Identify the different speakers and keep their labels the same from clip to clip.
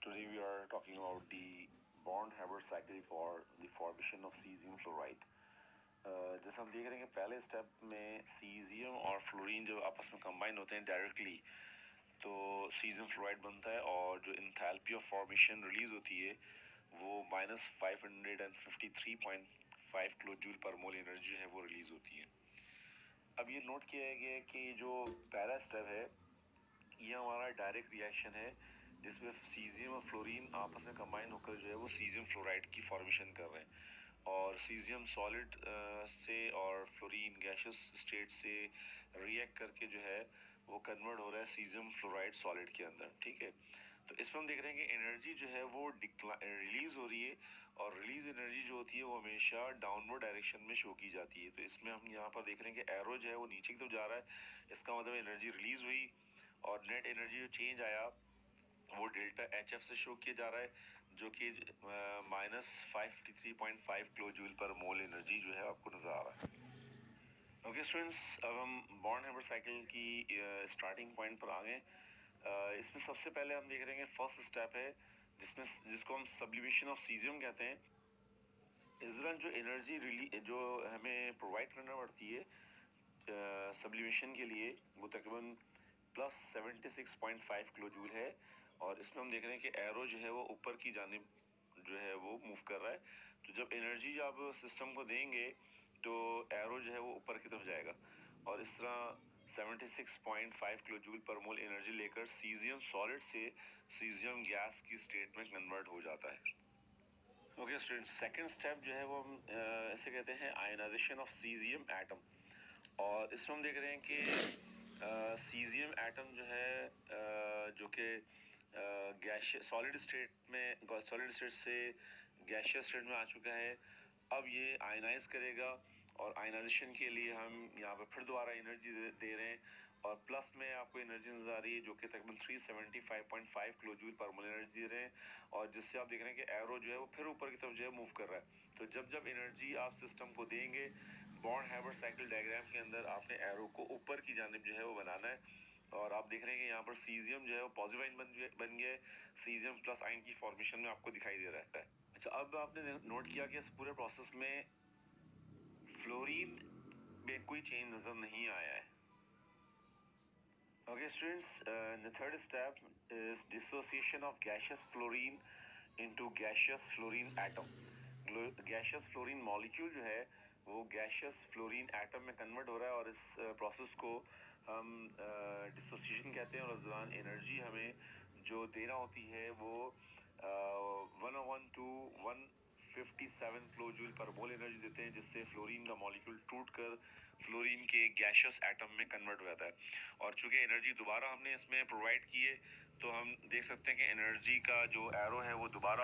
Speaker 1: Today we are talking about the Bond-Haber cycle for the formation of cesium fluoride. जैसे हम देख रहे हैं कि पहले स्टेप में सीजियम और फ्लोरीन जब आपस में कंबाइन होते हैं डायरेक्टली तो सीजियम फ्लोराइड बनता है और जो इंथैल्पी ऑफ फॉर्मेशन रिलीज होती है वो -553.5 किलो जूल पर मोल एनर्जी है वो रिलीज होती है। अब ये नोट किया गया कि जो पहला स्टेप है ये हमारा डायरेक्ट रिएक्शन है जिसमें सीजियम और फ्लोरीन आपस में कंबाइन होकर जो है वो सीजियम फ्लोराइड की फॉर्मेशन कर रहे हैं और सीजियम सॉलिड से और फ्लोरीन गैशियस स्टेट से रिएक्ट करके जो है वो कन्वर्ट हो रहा है सीजियम फ्लोराइड सॉलिड के अंदर। ठीक है, तो इसमें हम देख रहे हैं कि एनर्जी जो है वो रिलीज हो रही है और रिलीज एनर्जी जो होती है वो हमेशा डाउनवर्ड डायरेक्शन में शो की जाती है। तो इसमें हम यहाँ पर देख रहे हैं कि एरो जो है वो नीचे की तरफ जा रहा है, इसका मतलब एनर्जी रिलीज हुई और नेट एनर्जी जो चेंज आया वो डेल्टा एच एफ से शो किया जा रहा है जो कि -553.5 किलो जूल पर मोल एनर्जी जो है आपको नजर आ रहा है। ओके स्टूडेंट्स, अब हम बॉन्ड-हैबर साइकिल की स्टार्टिंग पॉइंट पर आ गए। इसमें सबसे पहले हम देख रहे हैं फर्स्ट स्टेप है जिसको हम सब्लिमेशन ऑफ सीजियम कहते हैं। इस दौरान जो एनर्जी जो हमें प्रोवाइड करना पड़ती है सब्लिमेशन के लिए वो तकरीबन +76.5 किलो जूल है और इसमें हम देख रहे हैं कि एरो जो है वो ऊपर की जानिब जो है वो मूव कर रहा है। तो जब एनर्जी आप सिस्टम को देंगे तो एरो जो है वो ऊपर की तरफ जाएगा और इस तरह 76.5 किलो जूल पर मोल एनर्जी लेकर सीजियम सॉलिड से सीजियम गैस की स्टेट में कन्वर्ट हो जाता है। ओके स्टूडेंट, सेकंड स्टेप जो है वो हम इसे कहते हैं आयनाइजेशन ऑफ सीजियम एटम और इसमें हम देख रहे हैं कि सीजियम एटम जो है जो कि गैशियस सॉलिड स्टेट से गैशियस स्टेट में आ चुका है। अब ये आयनाइज करेगा और आयनाइजेशन के लिए हम यहाँ पे फिर दोबारा एनर्जी दे रहे हैं और प्लस में आपको एनर्जी नजर आ रही है जो कि तकरीबन 375.5 किलो जूल पर मोल एनर्जी दे रहे हैं और जिससे आप देख रहे हैं कि एरो जो है वो फिर ऊपर की तरफ जो है मूव कर रहा है। तो जब जब एनर्जी आप सिस्टम को देंगे बॉन्ड-हैबर साइकिल डायग्राम के अंदर आपने एरो को ऊपर की जानिब जो है वो बनाना है और आप देख रहे हैं कि यहाँ पर सीजियम जो है वो पॉजिटिव आयन बन गया है, सीजियम प्लस आयन की फॉर्मेशन में आपको दिखाई दे रहा है। अच्छा, अब आपने नोट किया कि इस पूरे प्रोसेस में फ्लोरीन में कोई चेंज नजर नहीं आया है। Okay students, the third step is dissociation of gaseous fluorine into gaseous fluorine atom. Gaseous fluorine molecule जो है वो gaseous fluorine atom में कन्वर्ट हो रहा है और इस प्रोसेस को हम डिसोसिएशन कहते हैं और इस दौरान एनर्जी हमें जो देना होती है वो 1/157 किलो जूल पर मोल एनर्जी देते हैं जिससे फ्लोरीन का मॉलिक्यूल टूटकर फ्लोरीन के गैशियस एटम में कन्वर्ट हो जाता है और चूंकि एनर्जी दोबारा हमने इसमें प्रोवाइड की है तो हम देख सकते हैं कि एनर्जी का जो एरो है वो दोबारा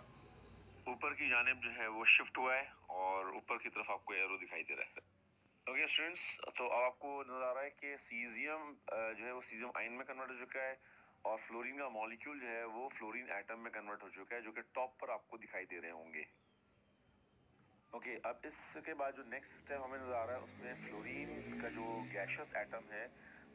Speaker 1: ऊपर की जानिब जो है वो शिफ्ट हुआ है और ऊपर की तरफ आपको एरो दिखाई दे रहा है। ओके स्टूडेंट्स, तो अब आपको नजर आ रहा है कि सीजियम जो है वो सीजियम आयन में कन्वर्ट हो चुका है और फ्लोरीन का मॉलिक्यूल जो है वो फ्लोरीन एटम में कन्वर्ट हो चुका है जो कि टॉप पर आपको दिखाई दे रहे होंगे। ओके, अब इसके बाद जो नेक्स्ट स्टेप हमें नजर आ रहा है उसमें फ्लोरीन का जो गैशियस एटम है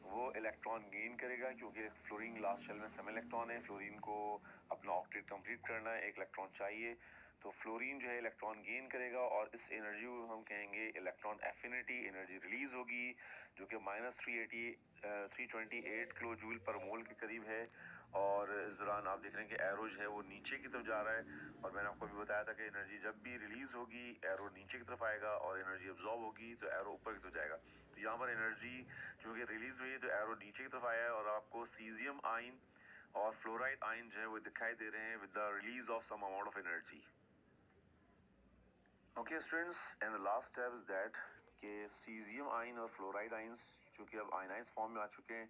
Speaker 1: वो इलेक्ट्रॉन गेन करेगा क्योंकि फ्लोरीन लास्ट शेल में सम इलेक्ट्रॉन है, फ्लोरीन को अपना ऑक्टेट कंप्लीट करना है, एक इलेक्ट्रॉन चाहिए। तो फ्लोरीन जो है इलेक्ट्रॉन गेन करेगा और इस एनर्जी को हम कहेंगे इलेक्ट्रॉन एफिनिटी एनर्जी रिलीज होगी जो कि -328 किलो जूल पर मोल के करीब है और इस दौरान आप देख रहे हैं कि एरो जो है वो नीचे की तरफ जा रहा है और मैंने आपको अभी बताया था कि एनर्जी जब भी रिलीज होगी एरो नीचे की तरफ आएगा और एनर्जी अब्जॉर्ब होगी तो एरो ऊपर की तरफ जाएगा। तो यहाँ पर एनर्जी जो कि रिलीज हुई है तो एरो नीचे की तरफ आया है और आपको सीजियम आयन और फ्लोराइड आयन जो है वो दिखाई दे रहे हैं with the release of some amount of energy. Okay students, and the last step is that कि सीजियम आयन और फ्लोराइड आयंस जो कि अब आयनाइज फॉर्म में आ चुके हैं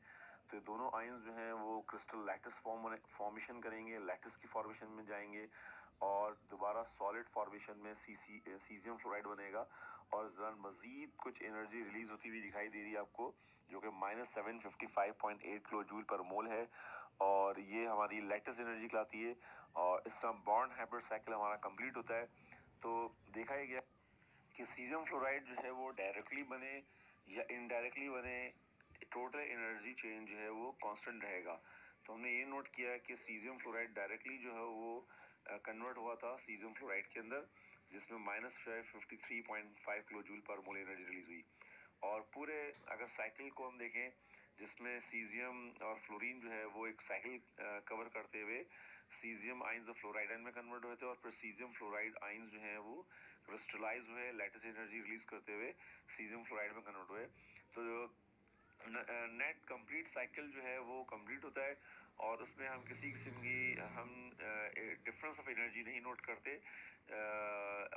Speaker 1: तो दोनों आयंस जो हैं वो क्रिस्टल लैटिस फॉर्मेशन करेंगे, लैटिस की फॉर्मेशन में जाएंगे और दोबारा सॉलिड फॉर्मेशन में सीजियम फ्लोराइड बनेगा और इस दौरान मजीद कुछ एनर्जी रिलीज होती हुई दिखाई दे रही है आपको जो कि -755.8 किलो जूल पर मोल है और ये हमारी लैटिस एनर्जी कहलाती है और इस तरह बॉन्ड-हैबर साइकिल हमारा कंप्लीट होता है। तो देखा ही गया कि सीजियम फ्लोराइड जो है वो डायरेक्टली बने या इनडायरेक्टली बने टोटल एनर्जी चेंज जो है वो कांस्टेंट रहेगा। तो हमने ये नोट किया है कि सीजियम फ्लोराइड डायरेक्टली जो है वो कन्वर्ट हुआ था सीजियम फ्लोराइड के अंदर, जिसमें -53.5 किलो जूल पर मोल एनर्जी रिलीज हुई। और पूरे अगर साइकिल को हम देखें, जिसमें सीजियम और फ्लोरीन जो है वो एक साइकिल कवर करते हुए caesium ions of fluoride ion में कन्वर्ट हुए थे, और फिर सीजियम फ्लोराइड आइंस जो हैं वो क्रिस्टलाइज हुए, लैटिस एनर्जी रिलीज करते हुए सीजियम फ्लोराइड में कन्वर्ट हुए। तो नेट कंप्लीट साइकिल जो है वो कंप्लीट होता है, और उसमें हम किसी किस्म की हम डिफरेंस ऑफ एनर्जी नहीं नोट करते।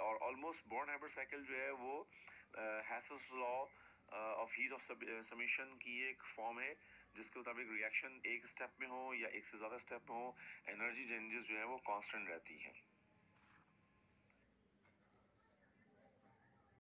Speaker 1: और ऑलमोस्ट बॉर्न हाइब्रिड साइकिल जो है वो हैसेस law of heat of summation की एक फॉर्म है, जिसके मुताबिक रिएक्शन एक स्टेप में हो या एक से ज़्यादा स्टेप में हो, एनर्जी चेंजेस जो है वो कांस्टेंट रहती हैं।